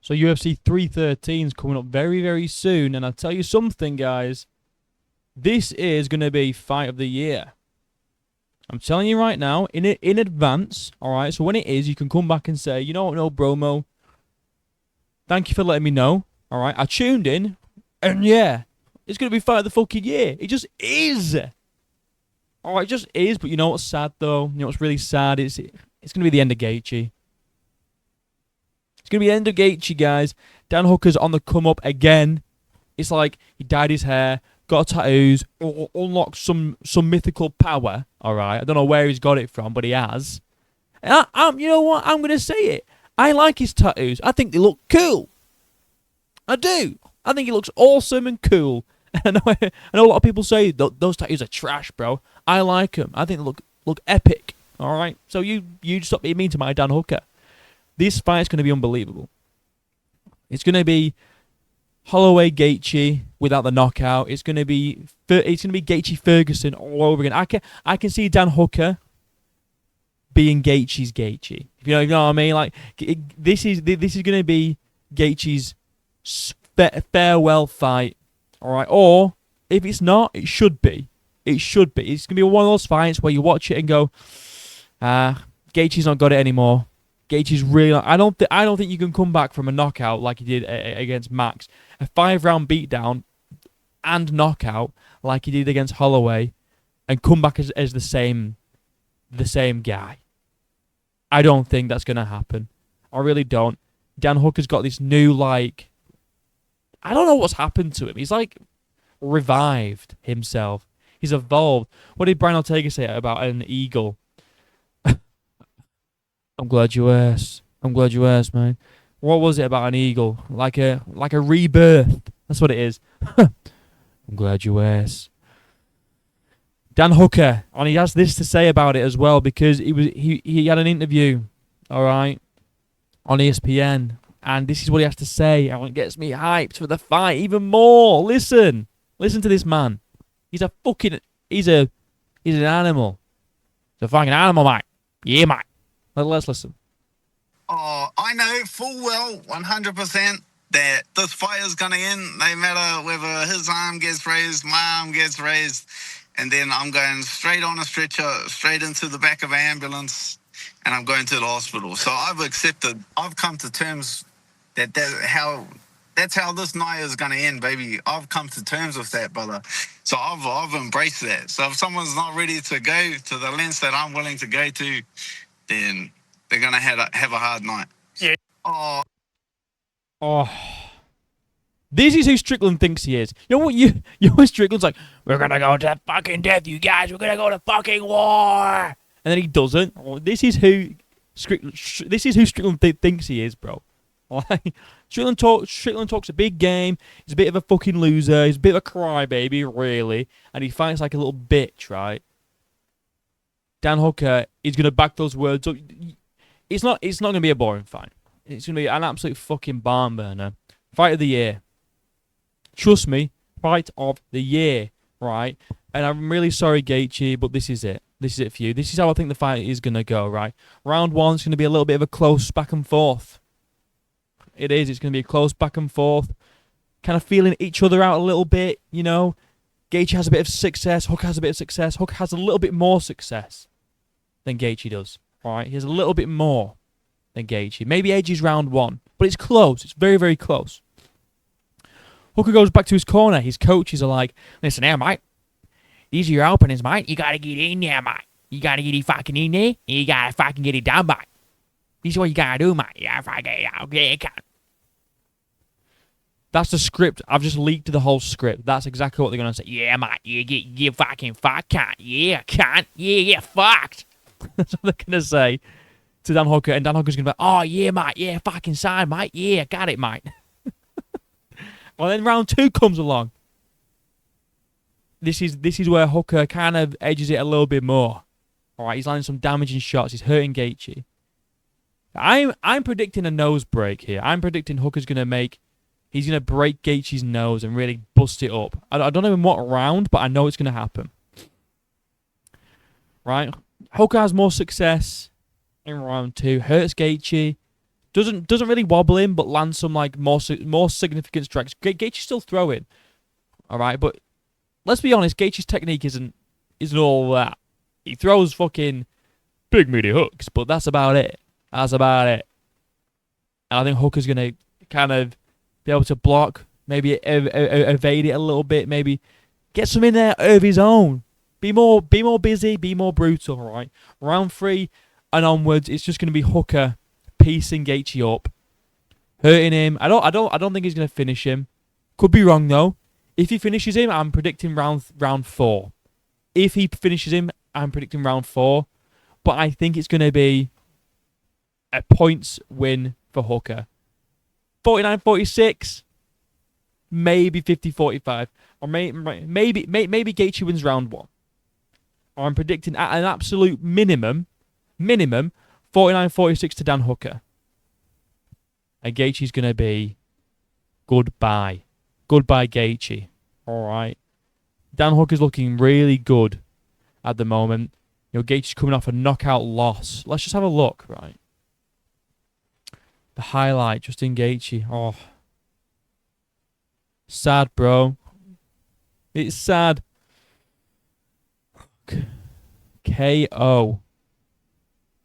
So UFC 313 is coming up very, very soon. And I'll tell you something, guys. This is going to be fight of the year. I'm telling you right now, in advance, all right? So when it is, you can come back and say, you know what, no, Bromo, thank you for letting me know, all right? I tuned in, and yeah, it's going to be fight of the fucking year. It just is. All right, it just is, but you know what's sad, though? You know what's really sad? It's going to be the end of Gaethje. It's going to be the end of Gaethje, guys. Dan Hooker's on the come up again. It's like he dyed his hair, got tattoos, unlocked some mythical power. All right, I don't know where he's got it from, but he has. And you know what? I'm gonna say it. I like his tattoos. I think they look cool. I do. I think he looks awesome and cool. I know a lot of people say those tattoos are trash, bro. I like them. I think they look epic. All right. So you stop being mean to my Dan Hooker. This fight's gonna be unbelievable. It's gonna be Holloway Gaethje without the knockout. It's gonna be Gaethje Ferguson all over again. I can see Dan Hooker being Gaethje's Gaethje. If you know what I mean. Like this is gonna be Gaethje's farewell fight. All right. Or if it's not, it should be. It should be. It's gonna be one of those fights where you watch it and go, Gaethje's not got it anymore. Gaethje's really. I don't think you can come back from a knockout like he did against Max. A 5-round beatdown and knockout like he did against Holloway, and come back as the same guy. I don't think that's gonna happen. I really don't. Dan Hooker's got this new I don't know what's happened to him. He's revived himself. He's evolved. What did Brian Ortega say about an eagle? I'm glad you asked. Man. What was it about an eagle? Like a rebirth. That's what it is. I'm glad you asked. Dan Hooker, and he has this to say about it as well, because he had an interview, all right, on ESPN, and this is what he has to say, and it gets me hyped for the fight even more. Listen to this man. He's an animal. He's a fucking animal, mate. Yeah, mate. Let's listen. Oh, I know full well, 100%, that this fight is going to end, no matter whether his arm gets raised, my arm gets raised, and then I'm going straight on a stretcher, straight into the back of an ambulance, and I'm going to the hospital. So I've accepted, I've come to terms that's how this night is going to end, baby. I've come to terms with that, brother. So I've embraced that. So if someone's not ready to go to the lengths that I'm willing to go to, then they're going to have a hard night. Yeah. Oh. This is who Strickland thinks he is. You know what? You know Strickland's like, we're going to go to fucking death, you guys. We're going to go to fucking war. And then he doesn't. This is who Strickland thinks he is, bro. Like, Strickland talks a big game. He's a bit of a fucking loser. He's a bit of a crybaby, really. And he fights like a little bitch, right? Dan Hooker is going to back those words up. It's not going to be a boring fight. It's going to be an absolute fucking barn burner. Fight of the year. Trust me, fight of the year, right? And I'm really sorry, Gaethje, but this is it. This is it for you. This is how I think the fight is going to go, right? Round 1's going to be a little bit of a close back and forth. It is. It's going to be a close back and forth. Kind of feeling each other out a little bit, you know? Gaethje has a bit of success. Hooker has a bit of success. Hooker has a little bit more success than Gaethje does. All right, he has a little bit more than Gaethje. Maybe edges round 1, but it's close. It's very, very close. Hooker goes back to his corner. His coaches are like, listen here, mate. These are your openings, mate. You got to get in there, mate. You got to get it fucking in there, and you got to fucking get it done, mate. This is what you got to do, mate. Yeah, fucking, okay, That's the script. I've just leaked the whole script. That's exactly what they're going to say. Yeah, mate. You fucking fuck, cunt. Yeah, cunt. Yeah, fucked. That's what they're going to say to Dan Hooker. And Dan Hooker's going to be like, oh, yeah, mate. Yeah, fucking sign, mate. Yeah, got it, mate. Well, then round 2 comes along. This is where Hooker kind of edges it a little bit more. All right, he's landing some damaging shots. He's hurting Gaethje. I'm predicting a nose break here. I'm predicting Hooker's going to he's going to break Gaethje's nose and really bust it up. I don't know in what round, but I know it's going to happen. Right? Hooker has more success in round 2. Hurts Gaethje. Doesn't really wobble him, but lands some like more significant strikes. Gaethje's still throwing, all right, but let's be honest, Gaethje's technique isn't all that. He throws fucking big meaty hooks, but that's about it. That's about it. And I think Hooker's gonna kind of be able to block, maybe evade it a little bit, maybe get some in there of his own. Be more busy, be more brutal, all right? Round 3 and onwards, it's just gonna be Hooker piecing Gaethje up, hurting him. I don't think he's gonna finish him. Could be wrong though. If he finishes him, I'm predicting round 4. If he finishes him, I'm predicting round 4. But I think it's gonna be a points win for Hooker. 49-46, maybe 50-45, or maybe Gaethje wins round 1. Or I'm predicting at an absolute minimum 49-46 to Dan Hooker. And Gaethje's going to be goodbye. Goodbye, Gaethje. All right. Dan Hooker's looking really good at the moment. You know, Gaethje's coming off a knockout loss. Let's just have a look, right? The highlight, Justin Gaethje. Oh. Sad, bro. It's sad. KO.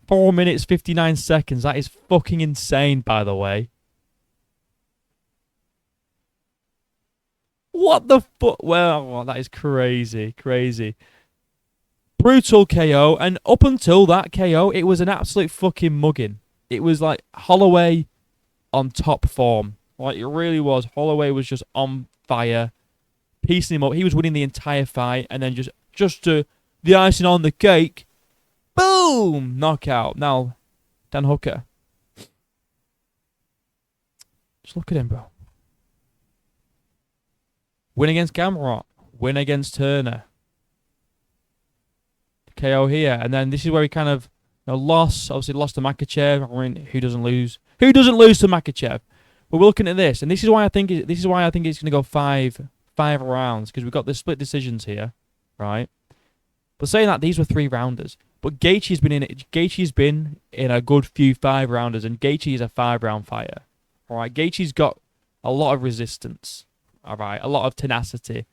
4 minutes, 59 seconds. That is fucking insane, by the way. What the fuck? Well, that is crazy. Crazy. Brutal KO. And up until that KO, it was an absolute fucking mugging. It was like Holloway on top form. Like, it really was. Holloway was just on fire. Piecing him up. He was winning the entire fight. And then just to the icing on the cake, boom! Knockout. Now, Dan Hooker. Just look at him, bro. Win against Gamrot. Win against Turner. KO here. And then this is where he kind of lost. Obviously lost to Makhachev. I mean, who doesn't lose? Who doesn't lose to Makhachev? But we're looking at this. And this is why I think it's going to go five rounds. Because we've got the split decisions here. Right? But saying that, these were 3-rounders. But Gaethje's been in a good few 5-rounders, and Gaethje is a 5-round fighter. All right, Gaethje's got a lot of resistance. All right, a lot of tenacity.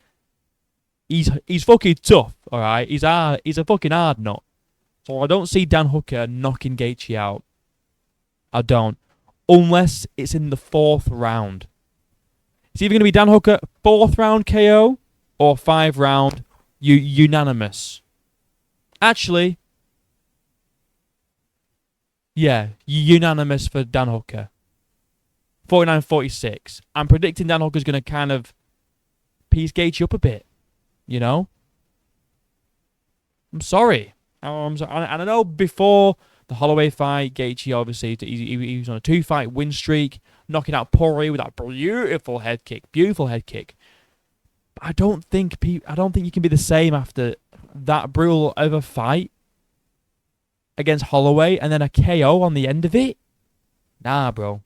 He's fucking tough. All right, he's a fucking hard nut. So I don't see Dan Hooker knocking Gaethje out. I don't, unless it's in the 4th round. It's either going to be Dan Hooker 4th round KO or 5-round unanimous. Actually, yeah, unanimous for Dan Hooker. 49-46. I'm predicting Dan Hooker's going to kind of piece Gaethje up a bit, you know? I'm sorry. And I know before the Holloway fight, Gaethje obviously, he was on a 2-fight win streak, knocking out Poirier with that beautiful head kick. Beautiful head kick. But I don't think you can be the same after that brutal of a fight against Holloway and then a KO on the end of it. Nah, bro.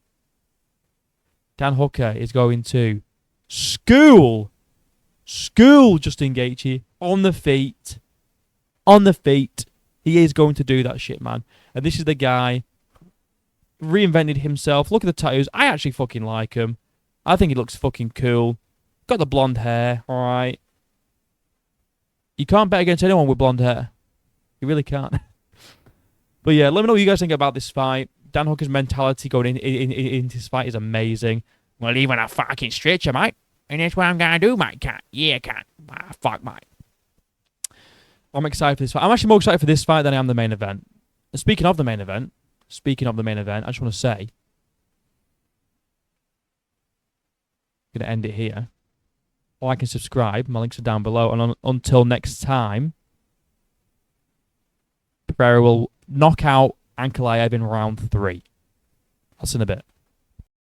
Dan Hooker is going to school Justin Gaethje on the feet. On the feet. He is going to do that shit, man. And this is the guy reinvented himself. Look at the tattoos. I actually fucking like him. I think he looks fucking cool. Got the blonde hair, alright. You can't bet against anyone with blonde hair. You really can't. But yeah, let me know what you guys think about this fight. Dan Hooker's mentality going into this fight is amazing. I'm going to leave on a fucking stretcher, mate. And that's what I'm going to do, mate, cat. Yeah, cat. Ah, fuck, mate. I'm excited for this fight. I'm actually more excited for this fight than I am the main event. And speaking of the main event, I just want to say, I'm going to end it here. Like and subscribe. My links are down below. And until next time, Pereira will knock out Ankalaev in round 3. I'll see you in a bit.